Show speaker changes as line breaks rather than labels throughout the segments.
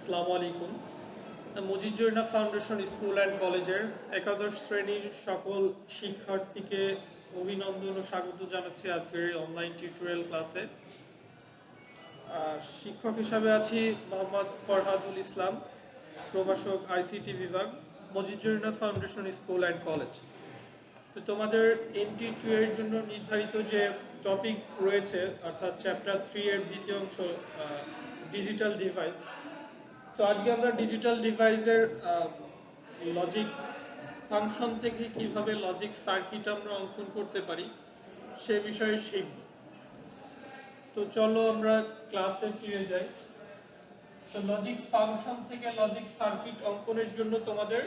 আসসালামু আলাইকুম। Mujibur foundation school and কলেজের একাদশ শ্রেণীর সকল শিক্ষার্থীকে অভিনন্দন ও স্বাগত জানাচ্ছি আজকের এই অনলাইন টিউটোরিয়াল ক্লাসে। শিক্ষক হিসাবে আছি মোহাম্মদ ফরহাদুল ইসলাম, প্রভাষক আইসিটি বিভাগ, Mujibur foundation school and college. তো তোমাদের NT2 এর জন্য নির্ধারিত যে টপিক রয়েছে অর্থাৎ চ্যাপ্টার 3 এর দ্বিতীয় অংশ ডিজিটাল ডিভাইস। তো আজকে আমরা ডিজিটাল ডিভাইসের লজিক ফাংশন থেকে কিভাবে লজিক সার্কিট আমরা অঙ্কন করতে পারি সে বিষয়ে শিখব। তো চলো আমরা ক্লাসে ফিরে যাই। তো লজিক ফাংশন থেকে লজিক সার্কিট অঙ্কনের জন্য তোমাদের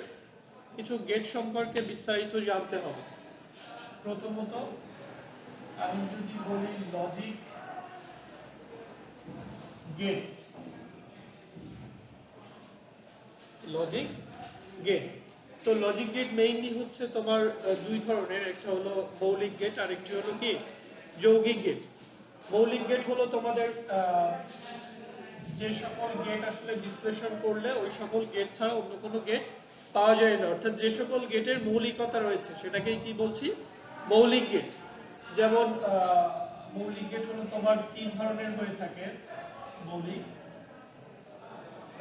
কিছু গেট সম্পর্কে বিস্তারিত জানতে হবে। প্রথমত আমি যদি বলি লজিক গেট, লজিক গেট। তো লজিক গেট মেইনলি হচ্ছে তোমার দুই ধরনের, একটা হলো মৌলিক গেট আর একটি হলো কি যৌগিক গেট। মৌলিক গেট হলো তোমাদের যে সকল গেট আসলে বিশ্লেষণ করলে ওই সকল গেট ছাড়া অন্য কোনো গেট পাওয়া যায় না, অর্থাৎ যে সকল গেটের মৌলিকতা রয়েছে সেটাকেই কি বলছি, মৌলিক গেট। যেমন মৌলিক গেট হলো তোমার তিন ধরনের হয়ে থাকে মৌলিক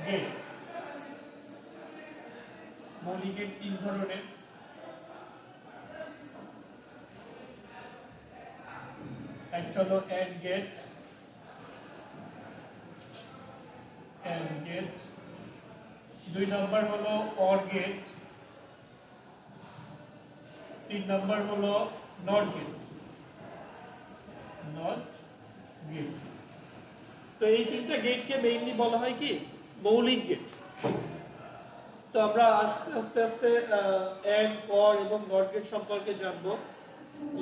গেট। মৌলিক গেট তিন ধরনের। একটা হলো এন্ড গেট, দুই নম্বর হলো অর গেট, তিন নম্বর হলো নট গেট। তো এই তিনটা গেটকে মেইনলি বলা হয় কি মৌলিক গেট। তো আমরা আস্তে আস্তে এন্ড, অর এবং নট গেট সম্পর্কে জানবো।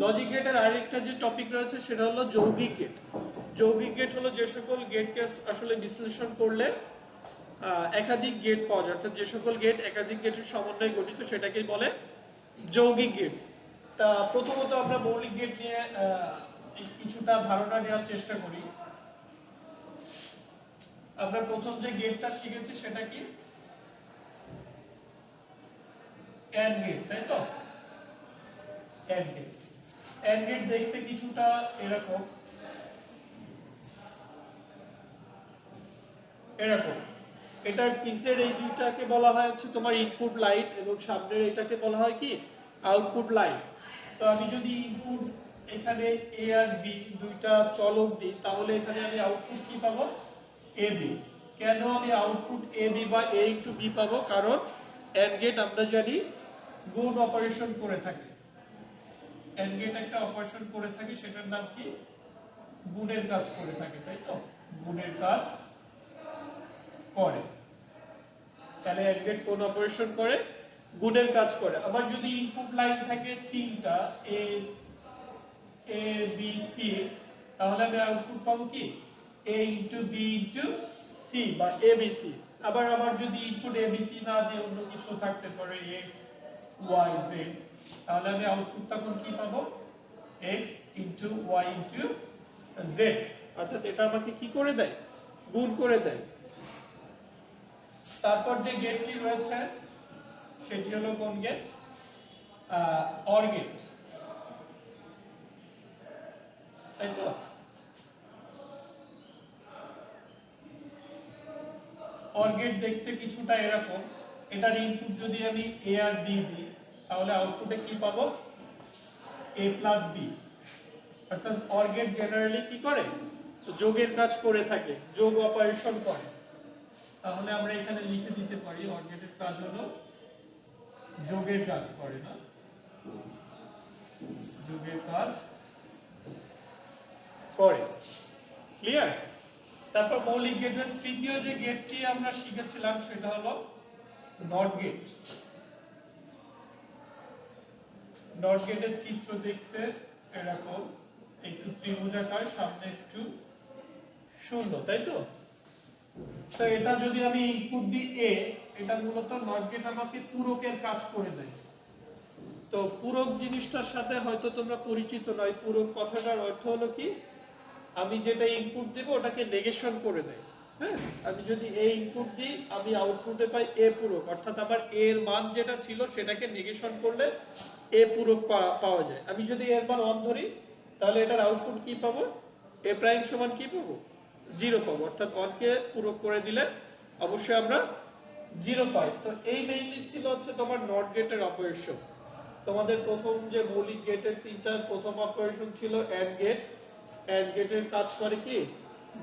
লজিক গেটের আরেকটা যে টপিক রয়েছে সেটা হলো যৌগিক গেট। যৌগিক গেট হলো যে সকল গেটকে আসলে বিশ্লেষণ করলে একাধিক গেট পাওয়া যায়, অর্থাৎ যে সকল গেট একাধিক গেটের সমন্বয়ে গঠিত সেটাকেই বলে যৌগিক গেট। তা প্রথমত আমরা মৌলিক গেট নিয়ে কিছুটা ধারণা নেওয়ার চেষ্টা করি। আমরা প্রথম যে গেটটা শিখেছি সেটা কি এন্ড গেট, তাই তো? এন্ড গেট, এন্ড গেট দেখতে কিছুটা এরকম এরকম। এটার পিছের এই দুইটাকে বলা হয় হচ্ছে তোমার ইনপুট লাইন এবং সামনের এটাকে বলা হয় কি আউটপুট লাইন। তো আমি যদি ইনপুট এখানে এ আর বি দুইটা চলক দিই তাহলে এখানে আমি আউটপুট কি পাবো, এ বি। কেন আমি আউটপুট এ বি বা এ ইনটু বি পাবো? কারণ এন্ড গেট আমরা জানি গুণ অপারেশন করে থাকে। এন্ড গেট একটা অপারেশন করে থাকে, সেটার নাম কি গুণের কাজ করে থাকে, তাই তো? গুণের কাজ করে। তাহলে এন্ড গেট কোন অপারেশন করে? গুণের কাজ করে। আবার যদি ইনপুট লাইন থাকে তিনটা এ এ বি সি, তাহলে আমি আউটপুট পাবো কি এ ইনটু বি ইনটু সি বা এবিসি। আবার আমার যদি ইনপুট এবিসি না দিয়ে অন্য কিছু থাকতে পারে এক্স ওয়াই জেড, তাহলে আমি আউটপুট তখন কি পাবো X into Y into Z. অর্থাৎ এটা আমাকে কি করে দেয়, গুণ করে দেয়। তারপর যে গেটটি রয়েছে সেটি হলো কোন গেট, অর গেট, তাই তো? অর গেট দেখতে কিছুটা এরকম। এটার ইনপুট যদি আমি এ আর বি দিই তাহলে আউটপুটে কি পাবো, এ প্লাস বি। অর্থাৎ অর গেট জেনারেলি কি করে, যোগের কাজ করে থাকে, যোগ অপারেশন করে। তাহলে আমরা এখানে লিখে দিতে পারি অর গেটের কাজ হলো যোগের কাজ করে, না যোগের কাজ করে। ক্লিয়ার? তারপর মৌলিক গেটের তৃতীয় যে গেটটি আমরা শিখেছিলাম সেটা হলো নট গেট। নট গেটের চিত্র দেখতে এরকম, একটু ত্রিভুজাকার, সামনে একটু শূন্য, তাই তো? তো এটা যদি আমি ইনপুট দিই এ, এটা মূলত নট গেট আমাকে পূরকের কাজ করে দেয়। তো পূরক জিনিসটার সাথে হয়তো তোমরা পরিচিত নয়। পূরক কথাটার অর্থ হলো কি আমি যেটা ইনপুট দেব ওটাকে নেগেশন করে দেয়। হ্যাঁ, আমি যদি এ ইনপুট দিই আমি আউটপুটে পাই এ পূরক, অর্থাৎ আমার এ এর মান যেটা ছিল সেটাকে নেগেশন করলে এ পূরক পাওয়া যায়। আমি যদি এর মান 1 ধরি তাহলে এটার আউটপুট কি পাবো, এ প্রাইম সমান কি পাবো, 0 পাবো, অর্থাৎ 1 কে পূরক করে দিলে অবশ্যই আমরা 0 পাই। তো এই মেইনলি ছিল হচ্ছে তোমার নট গেটের অপারেশন। তোমাদের প্রথম যে মৌলিক গেটের তিনটার প্রথম অপারেশন ছিল অ্যান্ড গেট। অ্যান্ড গেটের কাজ করে কি,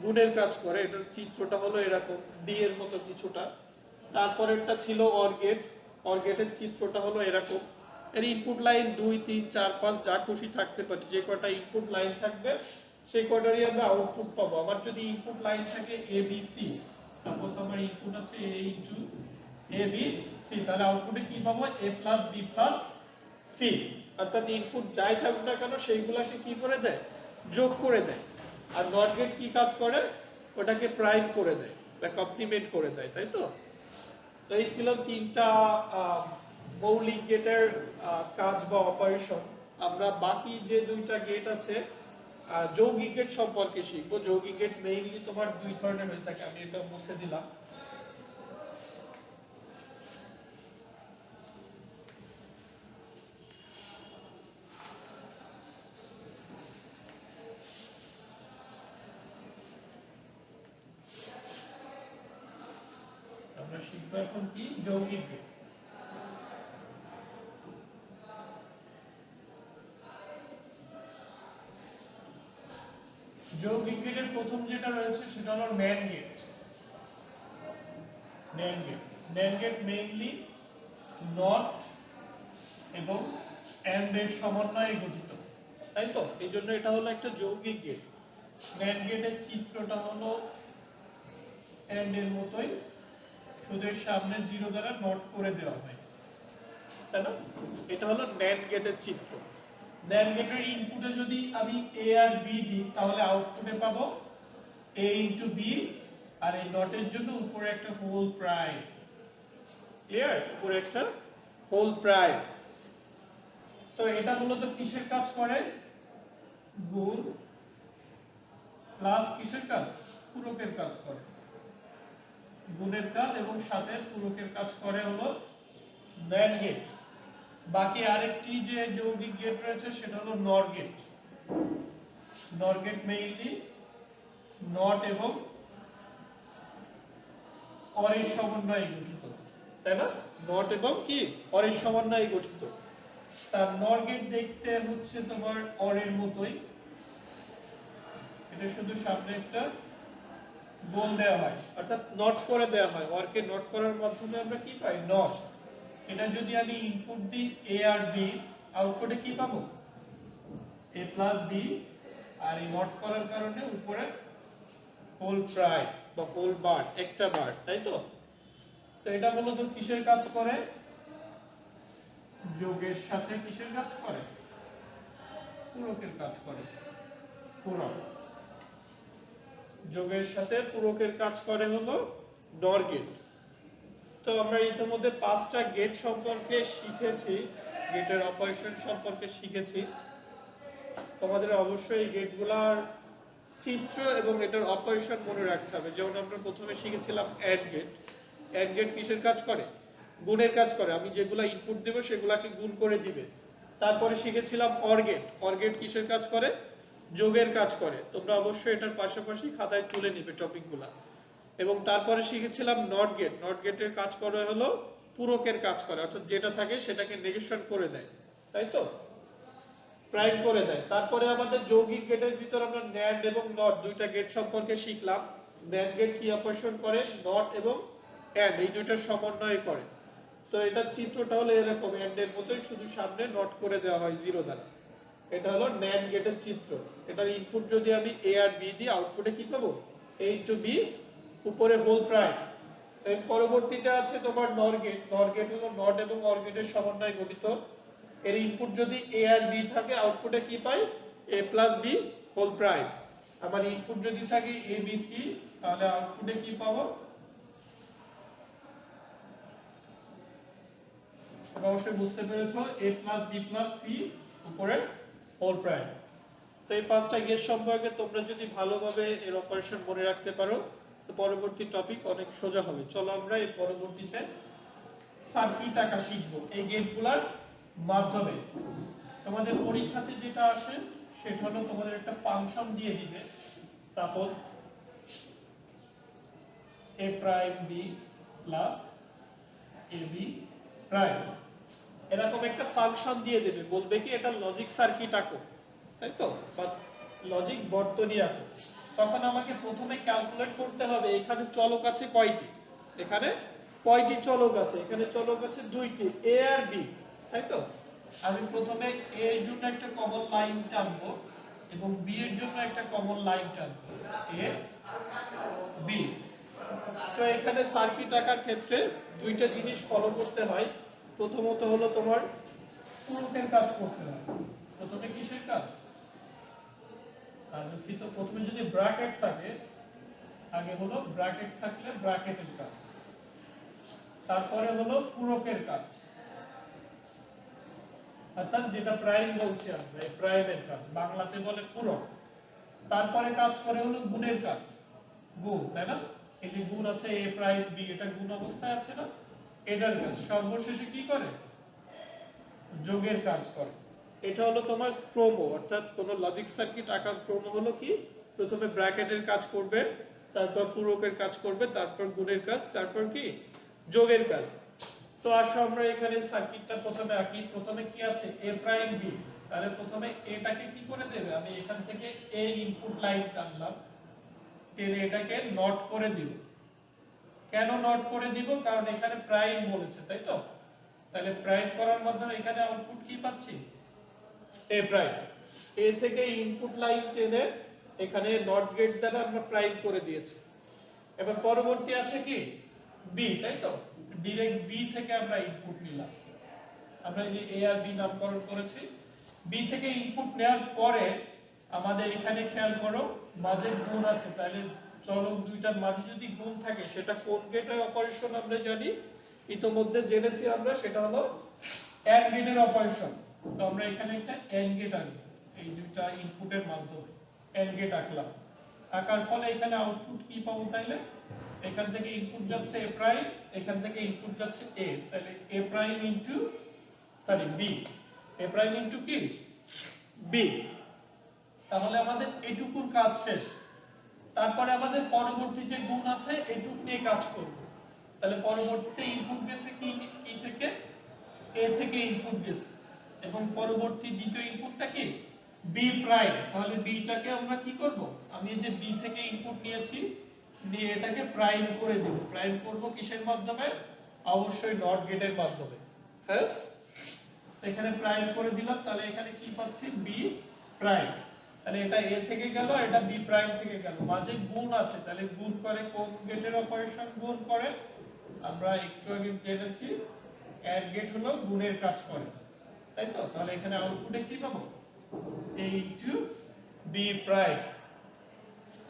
গুণের কাজ করে, এটার চিত্রটা হলো এরকম ডি এর মতো কিছুটা। তারপরেরটা ছিল অর গেট। অর গেটের চিত্রটা হলো এরকম। এর ইনপুট লাইন 2 3 4 5 যা খুশি থাকতে পারে, যে কটা ইনপুট লাইন থাকবে সেই কটারই আমরা আউটপুট পাবো। আমার যদি ইনপুট লাইন থাকে এ বি সি, সাপোজ আমার ইনপুট আছে এ ইনটু এ বি সি, তাহলে আউটপুটে কি পাবো, এ প্লাস বি প্লাস সি। অর্থাৎ ইনপুট যাই থাকুক না কেন সেইগুলাকে কি করে দেয়, যোগ করে দেয়। আর নট গেট কি কাজ করে, ওটাকে প্রাইম করে দেয় বা কমপ্লিমেন্ট করে দেয়, তাই তো। তো এই ছিল তিনটা মৌলিক গেটের কাজ বা অপারেশন। আমরা বাকি যে দুইটা গেট আছে যৌগিক গেট সম্পর্কে শিখবো। যৌগিক গেট মেইনলি তোমার দুই ধরনের হয়ে থাকে, আমি এটা মুছে দিলাম। আমরা শিখবো এখন কি, যৌগিক গেট। যৌগিক গেটের প্রথম যেটা রয়েছে সেটা হলো NAND gate. NAND gate, NAND gate mainly not এবং এন্ড এর সমন্বয়ে গঠিত, তাই তো। এই জন্য এটা হলো একটা যৌগিক গেট। ন্যান্ড গেটের চিত্রটা হলো এন্ড এর মতোই, শুধু এর সামনে 0 দ্বারা নট করে দেওয়া হয়, তাই না। এটা হলো ন্যান্ড গেটের চিত্র। ন্যান্ড গেটের ইনপুটে যদি আমি এ আর বি দিই তাহলে আউটপুটে পাবো এ ইনটু বি, আর এই নটের জন্য উপরে একটা হোল প্রাইম। ক্লিয়ার, উপরে একটা হোল প্রাইম। তো এটা মূলত কিসের কাজ করে, গুণ প্লাস কিসের কাজ, পূরকের কাজ করে। গুণের কাজ এবং সাথে পূরকের কাজ করে হলো ন্যান্ড গেট। বাকি আরেকটি যে যৌগিক গেট রয়েছে সেটা হলো নর গেট। নর গেট মেইনলি নট এবং অরের সমন্বয়ে গঠিত, তাই না। নট এবং কি, অরের সমন্বয়ে গঠিত। তার নর গেট দেখতে হচ্ছে তোমার অরের মতোই, এটা শুধু সামনে একটা গোল দেওয়া হয়, অর্থাৎ নট করে দেওয়া হয়। অরকে নট করার মাধ্যমে আমরা কি পাই, নট। এটা যদি আমি ইনপুট দিই এ আর বি, আউটপুটে কি পাবো, এ প্লাস বি, আর এই নট করার কারণে উপরে হোল প্রাইম বা হোল বার, একটা বার, তাই তো। তো এটা মূলত কিসের কাজ করে, যোগের সাথে কিসের কাজ করে, পূরকের কাজ করে। পূরক, যোগের সাথে পূরকের কাজ করে হলো নর গেট। তো আমরা ইতিমধ্যে 5টা গেট সম্পর্কে শিখেছি, গেটের অপারেশন সম্পর্কে শিখেছি। তোমাদের অবশ্যই এই গেটগুলার চিত্র এবং এটার অপারেশন মনে রাখতে হবে। যেমন আমরা প্রথমে শিখেছিলাম অ্যাড গেট। অ্যাড গেট কিসের কাজ করে, গুণের কাজ করে, আমি যেগুলা ইনপুট দেব সেগুলাকে গুণ করে দিবে। তারপরে শিখেছিলাম অর গেট। অর গেট কিসের কাজ করে, যোগের কাজ করে। তোমরা অবশ্যই এটার পাশাপাশি খাতায় তুলে নিবে টপিকগুলা। এবং তারপরে শিখেছিলাম নট গেট। নট গেটের কাজ করে হলো পূরকের কাজ করে, অর্থাৎ যেটা থাকে সেটাকে নেগেশন করে দেয়, তাই তো, প্রাইম করে দেয়। তারপরে আমাদের যৌগিক গেটের ভিতর আমরা ন্যান্ড এবং নট দুইটা গেট সম্পর্কে শিখলাম। ন্যান্ড গেট কি অপারেশন করে, নট এবং অ্যান্ড এই দুইটার সমন্বয় করে। তো এটার চিত্রটা হলো এরকম, অ্যান্ড এর মতোই, শুধু সামনে নট করে দেওয়া হয় 0 দ্বারা। এটা হলো ন্যান্ড গেটের চিত্র। এটার ইনপুট যদি আমি এ আর বি দিই, আউটপুটে কি পাবো, এ ইনটু বি, উপরে হোল প্রাইম। এর পরবর্তীতে আছে তোমার নর গেট। নর গেট হলো নট এবং অর গেটের সমন্বয়ে গঠিত। এর ইনপুট যদি এ আর বি থাকে, আউটপুটে কি পাই, এ প্লাস বি হোল প্রাইম। আমার ইনপুট যদি থাকে এ বি সি, তাহলে আউটপুটে কি পাবো, অবশ্যই বুঝতে পেরেছো, এ প্লাস বি প্লাস সি উপরে হোল প্রাইম। তো এই 5টা গেট সম্পর্কে তোমরা যদি ভালোভাবে এর অপারেশন মনে রাখতে পারো তো পরবর্তী টপিক অনেক সোজা হবে। চলো আমরা এই পরবর্তীতে সার্কিট আঁকা শিখবো এই গেটগুলোর মাধ্যমে। তোমাদের পরীক্ষাতে যেটা আসে সেটা হলো তোমাদের একটা ফাংশন দিয়ে দিবে, suppose a prime b plus ab prime, এরকম একটা ফাংশন দিয়ে দেবে, বলবে কি এটা লজিক সার্কিট আঁকো, তাই তো, বা লজিক বর্তনী আঁকো। তখন আমাকে প্রথমে ক্যালকুলেট করতে হবে এখানে চলক আছে কয়টি, এখানে কয়টি চলক আছে, এখানে চলক আছে দুইটি, এ আর বি, তাই তো। আমি প্রথমে এ এর জন্য একটা কমন লাইন টানবো এবং বি এর জন্য একটা কমন লাইন টানবো, এ বি। তো এখানে সার্কিট আঁকার ক্ষেত্রে দুইটা জিনিস ফলো করতে হয়। প্রথমত হলো তোমার পূরকের কাজ করতে হয়। প্রথমে কিসের কাজ? দুঃখিত, প্রথমে যদি ব্র্যাকেট থাকে, আগে হলো ব্র্যাকেট থাকলে ব্র্যাকেটের কাজ, তারপরে হলো পূরকের কাজ, অর্থাৎ যেটা প্রাইম বলছি আমরা, এই প্রাইমের কাজ বাংলাতে বলে পূরক। তারপরে কাজ করে হলো গুণের কাজ, গুণ, তাই না? এই যে গুণ আছে a প্রাইম b, এটা গুণ অবস্থায় আছে না, এটার কাজ। সর্বশেষে কি করে? যোগের কাজ করে। এটা হলো তোমার ক্রম, অর্থাৎ কোন লজিক সার্কিট আঁকার ক্রম হলো কি, প্রথমে ব্র্যাকেটের কাজ করবে, তারপর পূরকের কাজ করবে, তারপর গুণের কাজ, তারপর কি যোগের কাজ। তো আসো আমরা এখানে সার্কিটটা প্রথমে আঁকি। প্রথমে কি আছে a প্রাইম b, তাহলে প্রথমে এটাকে কি করে দেবে, আমি এখান থেকে a ইনপুট লাইন টানলাম, টেনে এটাকে নট করে দিব। কেন নট করে দিব? কারণ এখানে প্রাইম বলেছে, তাই তো। তাহলে প্রাইম করার মাধ্যমে এখানে আউটপুট কি পাচ্ছি, এ প্রাইম। এ থেকে ইনপুট লাইন টেনে এখানে নট গেট দ্বারা আমরা প্রাইম করে দিয়েছি। এবার পরবর্তী আছে কি বি, তাই তো, ডাইরেক্ট বি থেকে আমরা ইনপুট নিলাম। আমরা যে এ আর বি নামকরণ করেছি, বি থেকে ইনপুট নেওয়ার পরে আমাদের এখানে খেয়াল করো মাঝে গুণ আছে, তাহলে চলক দুইটার মাঝে যদি গুণ থাকে সেটা কোন গেটের অপারেশন আমরা জানি, ইতোমধ্যে জেনেছি আমরা, সেটা হলো এন্ড গেটের অপারেশন। তো আমরা এখানে একটা এন্ড গেট আঁকবো, এই দুইটা ইনপুটের মাধ্যমে এন্ড গেট আঁকলাম। আঁকার ফলে এখানে আউটপুট কি পাবো, তাইলে এখান থেকে ইনপুট যাচ্ছে এ প্রাইম, এখান থেকে ইনপুট যাচ্ছে এ, তাহলে এ প্রাইম ইনটু বি, এ প্রাইম ইনটু কি বি। তাহলে আমাদের এটুকুর কাজ শেষ। তারপরে আমাদের পরবর্তী যে গুণ আছে এটুক নিয়ে কাজ করব। তাহলে পরবর্তীতে ইনপুট গেছে কি কি থেকে, এ থেকে ইনপুট গেছে, এবং পরবর্তী দ্বিতীয় ইনপুটটা কি বি প্রাইম। তাহলে বিটাকে আমরা কি করব, আমি যে বি থেকে ইনপুট নিয়েছি, নিয়ে এটাকে প্রাইম করে দেব। প্রাইম করব কিসের মাধ্যমে? অবশ্যই নট গেটের মাধ্যমে। হ্যাঁ, এখানে প্রাইম করে দিলাম, তাহলে এখানে কি পাচ্ছি বি প্রাইম। তাহলে এটা এ থেকে গেল, এটা বি প্রাইম থেকে গেল, মাঝে গুণ আছে, তাহলে গুণ করে কোন গেটের অপারেশন গুণ করে, আমরা একটু আগে জেনেছি এন্ড গেট হলো গুণের কাজ করে, তাই তো। তাহলে এখানে আউটপুটে কি পাবো, a ইনটু বি প্রাইম।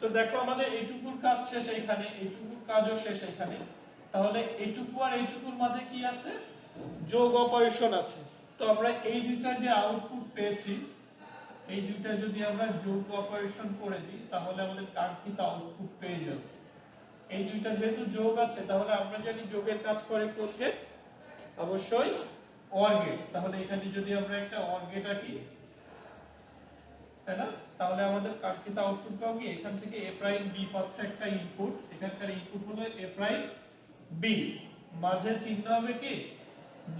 তো দেখো আমাদের এইটুকুর কাজ শেষ, এখানে এইটুকুর কাজও শেষ এখানে। তাহলে এইটুকু আর এইটুকুর মাঝে কি আছে, যোগ অপারেশন আছে। তো আমরা এই দুইটা যে আউটপুট পেয়েছি, এই দুইটা যদি আমরা যোগ অপারেশন করে দিই তাহলে আমাদের কাঙ্ক্ষিত আউটপুট পেয়ে যাব। এই দুইটা যেহেতু যোগ আছে, তাহলে আমরা জানি যোগের কাজ করে কোন গেট, অবশ্যই অর গেট। তাহলে এখানে যদি আমরা একটা অর গেট আঁকি, তাই না, তাহলে আমাদের কাঙ্ক্ষিত আউটপুট পাবো কি, এখান থেকে a প্রাইম b পাচ্ছে একটা ইনপুট, এখানকার ইনপুট হলো a প্রাইম b, মাঝে চিহ্ন হবে কি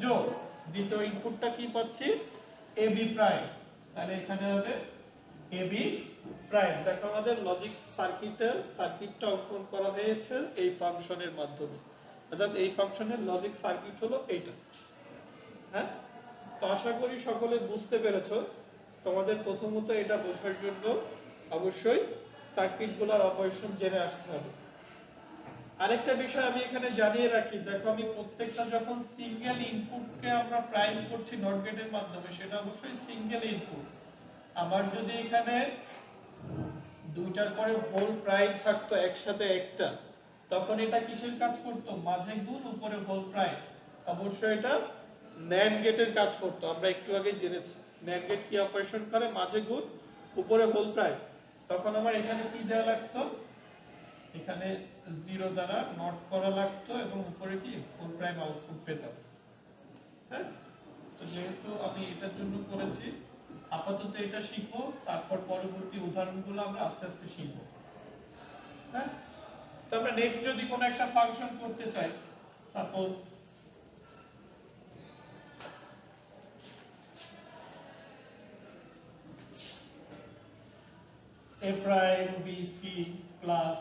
যোগ, দ্বিতীয় ইনপুটটা কি পাচ্ছি ab প্রাইম, তাহলে এখানে হবে ab প্রাইম। দেখো আমাদের লজিক সার্কিটটা অঙ্কন করা হয়েছে এই ফাংশনের মাধ্যমে, অর্থাৎ এই ফাংশনের লজিক সার্কিট হলো এইটা। হ্যাঁ, তো আশা করি সকলে বুঝতে পেরেছো। তোমাদের প্রথমত এটা বোঝার জন্য অবশ্যই সার্কিটগুলোর অপারেশন জেনে আসতে হবে। আরেকটা বিষয় আমি এখানে জানিয়ে রাখি, দেখো আমি প্রত্যেকটা যখন সিঙ্গেল ইনপুটকে আমরা প্রাইম করছি নট গেটের মাধ্যমে, সেটা অবশ্যই সিঙ্গেল ইনপুট। আবার যদি এখানে দুইটার পরে হোল প্রাইম থাকতো একসাথে একটা, তখন এটা কিসের কাজ করতো, মাঝে গুণ উপরে হোল প্রাইম, অবশ্যই এটা ন্যান্ড গেটের কাজ করতো। আমরা একটু আগে জেনেছি ন্যান্ড গেট কি অপারেশন করে, মাঝে গুণ উপরে হোল প্রাইম। তখন আমার এখানে কি দেওয়া লাগতো, এখানে 0 দ্বারা নট করা লাগতো এবং উপরে কি ফুল প্রাইম আউটপুট পেতাম। হ্যাঁ, তো যেহেতু আমি এটার জন্য করেছি, আপাতত এটা শিখবো, তারপর পরবর্তী উদাহরণগুলো আমরা আস্তে আস্তে শিখবো। হ্যাঁ, তো আমরা নেক্সট যদি কোনো একটা ফাংশন করতে চাই, suppose a prime bc plus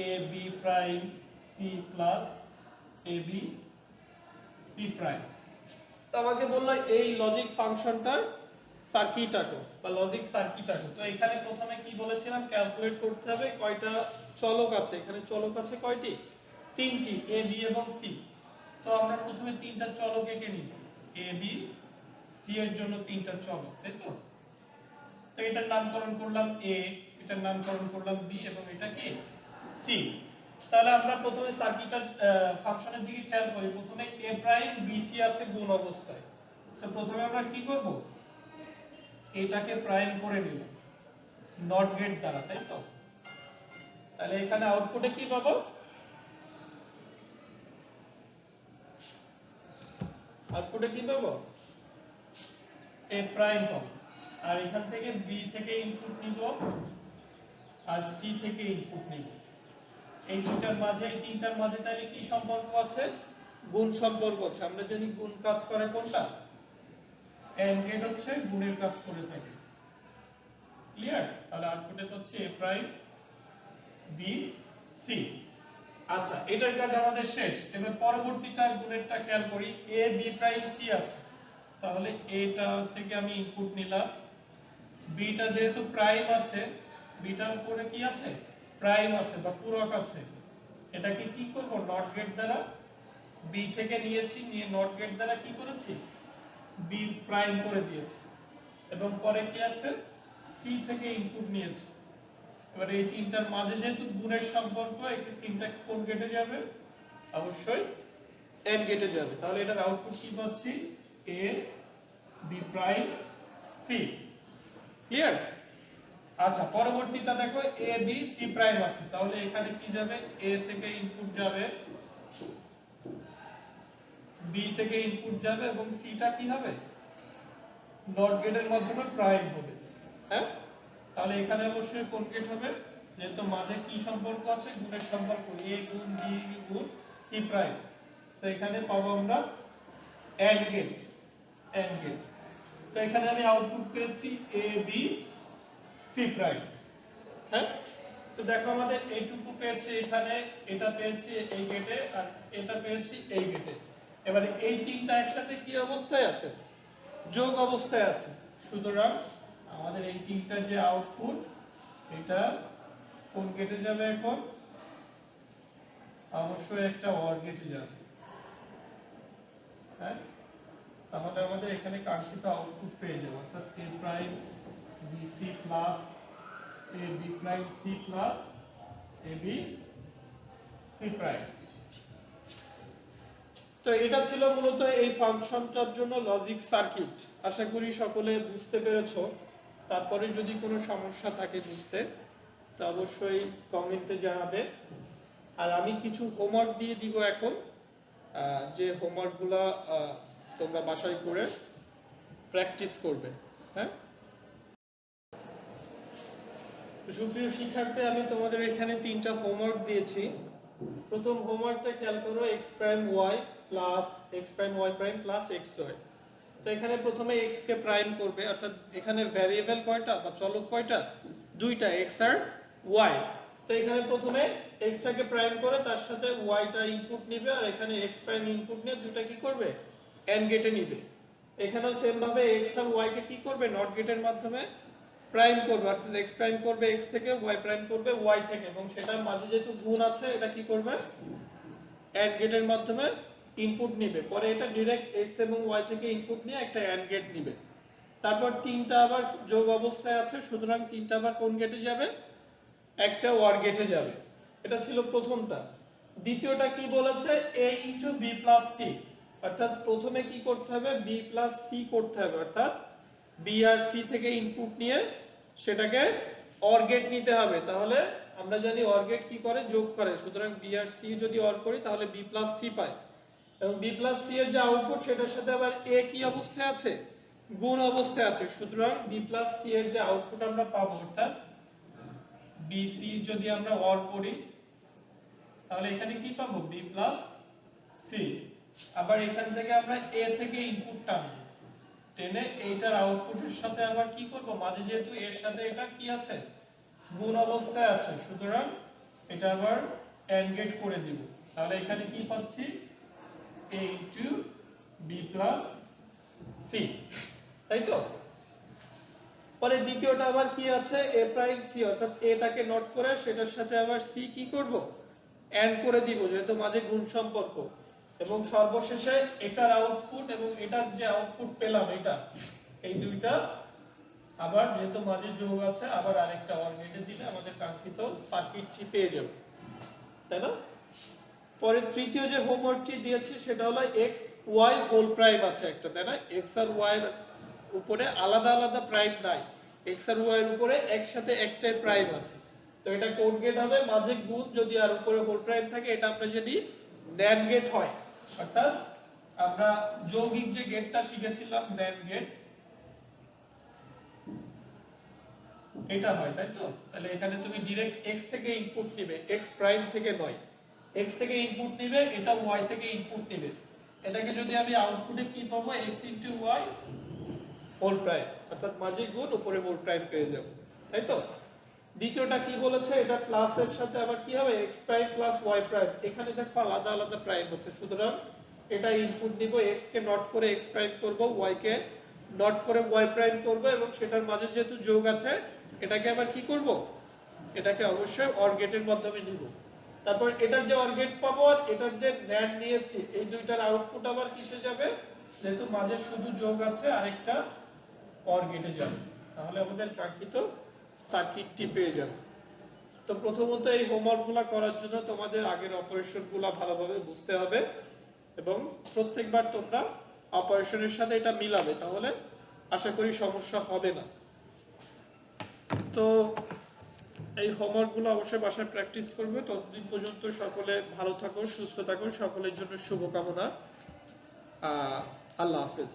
ab prime c plus ab c prime, তো আমাকে বললো এই লজিক ফাংশনটার সার্কিট আঁকো বা লজিক সার্কিট আঁকো। তো এখানে প্রথমে কি বলেছিলাম, ক্যালকুলেট করতে হবে কয়টা চলক আছে। এখানে চলক আছে কয়টি? 3টি, a b এবং c। তো আমরা প্রথমে 3টা চলক এঁকে নিব, a b c এর জন্য 3টা চলক, তাই তো? তো এটার নামকরণ করলাম a, এটার নামকরণ করলাম b এবং এটা কি c। তাহলে আমরা প্রথমে সার্কিটের ফাংশনের দিকে খেয়াল করি। প্রথমে a প্রাইম bc আছে গুণ অবস্থায়। তো প্রথমে আমরা কি করব, এটাকে প্রাইম করে নিব নট গেট দ্বারা, তাই তো? তাহলে এখানে আউটপুটে কি পাবো? আউটপুটে কি পাবো? a প্রাইম পাবো। আর এখান থেকে b থেকে ইনপুট নিব আর c থেকে ইনপুট নিব। এই দুইটার মাঝে, এই তিনটার মাঝে তাহলে কি সম্পর্ক আছে? গুণ সম্পর্ক আছে। আমরা জানি গুণ কাজ করে কোনটা? এন্ড গেট হচ্ছে গুণের কাজ করে থাকে। ক্লিয়ার? তাহলে আউটপুটে হচ্ছে a প্রাইম b c। আচ্ছা, এটার কাজ আমাদের শেষ। এবার পরবর্তীটা গুণেরটা খেয়াল করি। a b প্রাইম c আছে, তাহলে এটা থেকে আমি ইনপুট নিলাম। বিটা যেহেতু প্রাইম আছে, বিটার উপরে কি আছে? প্রাইম আছে বা পূরক আছে। এটাকে কি করব? নট গেট দ্বারা বি থেকে নিয়েছি, নিয়ে নট গেট দ্বারা কি করেছি? বি প্রাইম করে দিয়েছি। এবং পরে কি আছে? সি থেকে ইনপুট নিয়েছি। এবার এই তিনটার মাঝে যেহেতু গুণের সম্পর্ক, এই তিনটা কোন গেটে যাবে? অবশ্যই এন্ড গেটে যাবে। তাহলে এটার আউটপুট কি পাচ্ছি? A B prime C. Clear? আচ্ছা, পরবর্তীটা দেখো a b c প্রাইম আছে, তাহলে এখানে কি যাবে? a থেকে ইনপুট যাবে, b থেকে ইনপুট যাবে এবং c টা কি হবে? নট গেটের মাধ্যমে প্রাইম হবে। হ্যাঁ, তাহলে এখানে অবশ্যই কোন গেট হবে? যেহেতু মাঝে কি সম্পর্ক আছে? গুণের সম্পর্ক, a গুণ b গুণ c প্রাইম। তো এখানে পাবো আমরা এন্ড গেট, এন্ড গেট। তো এখানে আমি আউটপুট পেয়েছি a b c প্রাইম। হ্যাঁ, তো দেখো আমাদের এইটুকু পেয়েছি এখানে, এটা পেয়েছি এই গেটে, আর এটা পেয়েছি এই গেটে। এবারে এই তিনটা একসাথে কি অবস্থায় আছে? যোগ অবস্থায় আছে। সুতরাং আমাদের এই তিনটা যে আউটপুট, এটা কোন গেটে যাবে? এখন অবশ্যই একটা অর গেটে যাবে। হ্যাঁ, তাহলে আমাদের এখানে কাঙ্ক্ষিত আউটপুট পেয়ে যাবো, অর্থাৎ a prime bc plus a b prime c plus a b c prime. তো এটা ছিল মূলত এই ফাংশনটার জন্য লজিক সার্কিট। আশা করি সকলে বুঝতে পেরেছো। তারপরে যদি কোনো সমস্যা থাকে বুঝতে, তো অবশ্যই কমেন্টে জানাবে। আর আমি কিছু হোমওয়ার্ক দিয়ে দিব এখন, যে হোমওয়ার্কগুলো তোমরা বাসায় করে প্র্যাকটিস করবে। হ্যাঁ, সুপ্রিয় শিক্ষার্থী, আমি তোমাদের এখানে 3টা হোমওয়ার্ক দিয়েছি। প্রথম হোমওয়ার্কটা খেয়াল করো, x prime y plus x prime y prime plus xy। তো এখানে প্রথমে x কে প্রাইম করবে, অর্থাৎ এখানে ভ্যারিয়েবল কয়টা বা চলক কয়টা? দুইটা, x আর y। তো এখানে প্রথমে x টাকে প্রাইম করে তার সাথে y টা ইনপুট নেবে, আর এখানে x প্রাইম ইনপুট নিয়ে দুটো কি করবে? এন্ড গেটে নেবে। এখানেও সেম ভাবে x আর y কে কি করবে? নট গেটের মাধ্যমে প্রাইম করবে, অর্থাৎ x প্রাইম করবে x থেকে, y প্রাইম করবে y থেকে, এবং সেটার মাঝে যেহেতু গুণ আছে, এটা কি করবে? এন্ড গেটের মাধ্যমে ইনপুট নেবে। পরে এটা ডাইরেক্ট x এবং y থেকে ইনপুট নিয়ে একটা এন্ড গেট নেবে। তারপর তিনটা আবার যোগ অবস্থায় আছে, সুতরাং তিনটা আবার কোন গেটে যাবে? একটা ওয়ার গেটে যাবে। এটা ছিল প্রথমটা। দ্বিতীয়টা কি বলেছে? a * b + c, অর্থাৎ প্রথমে কি করতে হবে? b + c করতে হবে, অর্থাৎ b আর c থেকে ইনপুট নিয়ে সেটাকে অর গেট নিতে হবে। তাহলে আমরা জানি অর গেট কি করে, যোগ করে। সুতরাং বি আর সি যদি অর করি তাহলে বি প্লাস সি পাই, এবং বি প্লাস সি এর যে আউটপুট সেটার সাথে আবার এ কি অবস্থায় আছে, গুণ অবস্থায় আছে। সুতরাং বি প্লাস সি এর যে আউটপুট আমরা পাবো, অর্থাৎ বি সি যদি আমরা অর করি তাহলে এখানে কি পাবো, বি প্লাস সি। আবার এখান থেকে আমরা এ থেকে ইনপুট টানবো, টেনে এইটার আউটপুটের সাথে আবার কি করব, মাঝে যেহেতু এর সাথে এটা কি আছে, গুণ অবস্থায় আছে, সুতরাং এটা আবার অ্যান্ড গেট করে দিব। তাহলে এখানে কি পাচ্ছি, a into B plus C, তাই তো। পরে দ্বিতীয়টা আবার কি আছে, a প্রাইম সি, অর্থাৎ এটাকে নট করে সেটার সাথে আবার সি কি করব, অ্যান্ড করে দিব, যেহেতু মাঝে গুণ সম্পর্ক। এবং সর্বশেষে এটার আউটপুট এবং এটার যে আউটপুট পেলাম এটা, এই দুইটা আবার যেহেতু মাঝে যোগ আছে আবার আরেকটা অর গেটে দিলে আমাদের কাঙ্ক্ষিত সার্কিটটি পেয়ে যাব, তাই না। পরে তৃতীয় যে হোমওয়ার্কটি দিয়েছি সেটা হলো এক্স ওয়াই হোল প্রাইম আছে একটা, তাই না। এক্স আর ওয়াই এর উপরে আলাদা আলাদা প্রাইম নাই, এক্স আর ওয়াই এর উপরে একসাথে একটাই প্রাইম আছে। তো এটা কোড গেট হবে, মাঝে গুণ, যদি আর উপরে হোল প্রাইম থাকে এটা আমরা যদি NAND গেট হয়, অর্থাৎ আমরা যৌগিক যে গেটটা শিখেছিলাম NAND গেট, এটা হয়, তাই তো। তাহলে এখানে তুমি ডাইরেক্ট x থেকে ইনপুট নেবে, x প্রাইম থেকে নয়, x থেকে ইনপুট নেবে, এটা y থেকে ইনপুট নেবে। এটাকে যদি আমি আউটপুটে কি পাবো, x * y হোল প্রাইম, অর্থাৎ মাঝে গুণ উপরে হোল প্রাইম পেয়ে যাব, তাই তো। দ্বিতীয়টা কি বলেছে, এটা প্লাস এর সাথে আবার কি হবে, x prime plus y prime. এখানে দেখো আলাদা আলাদা প্রাইম আছে, সুতরাং এটা ইনপুট নিব, x কে নট করে x প্রাইম করব, y কে নট করে y প্রাইম করব, এবং সেটার মাঝে যেহেতু যোগ আছে এটাকে আবার কি করব, এটাকে অবশ্যই অর গেটের মাধ্যমে নিব। তারপর এটার যে অর গেট পাবো আর এটার যে NAND নিয়েছি, এই দুইটার আউটপুট আবার কিসে যাবে, যেহেতু মাঝে শুধু যোগ আছে আরেকটা অর গেটে যাবে, তাহলে আমাদের কাঙ্ক্ষিত সার্কিটটি পেয়ে যাবে। তো প্রথমত এই হোমওয়ার্কগুলো করার জন্য তোমাদের আগের অপারেশনগুলো ভালোভাবে বুঝতে হবে, এবং প্রত্যেকবার তোমরা অপারেশনের সাথে এটা মিলাবে, তাহলে আশা করি সমস্যা হবে না। তো এই হোমওয়ার্কগুলো অবশ্যই বাসায় প্র্যাকটিস করবে। ততদিন পর্যন্ত সকলে ভালো থাকো, সুস্থ থাকো, সকলের জন্য শুভকামনা। আল্লাহ হাফেজ।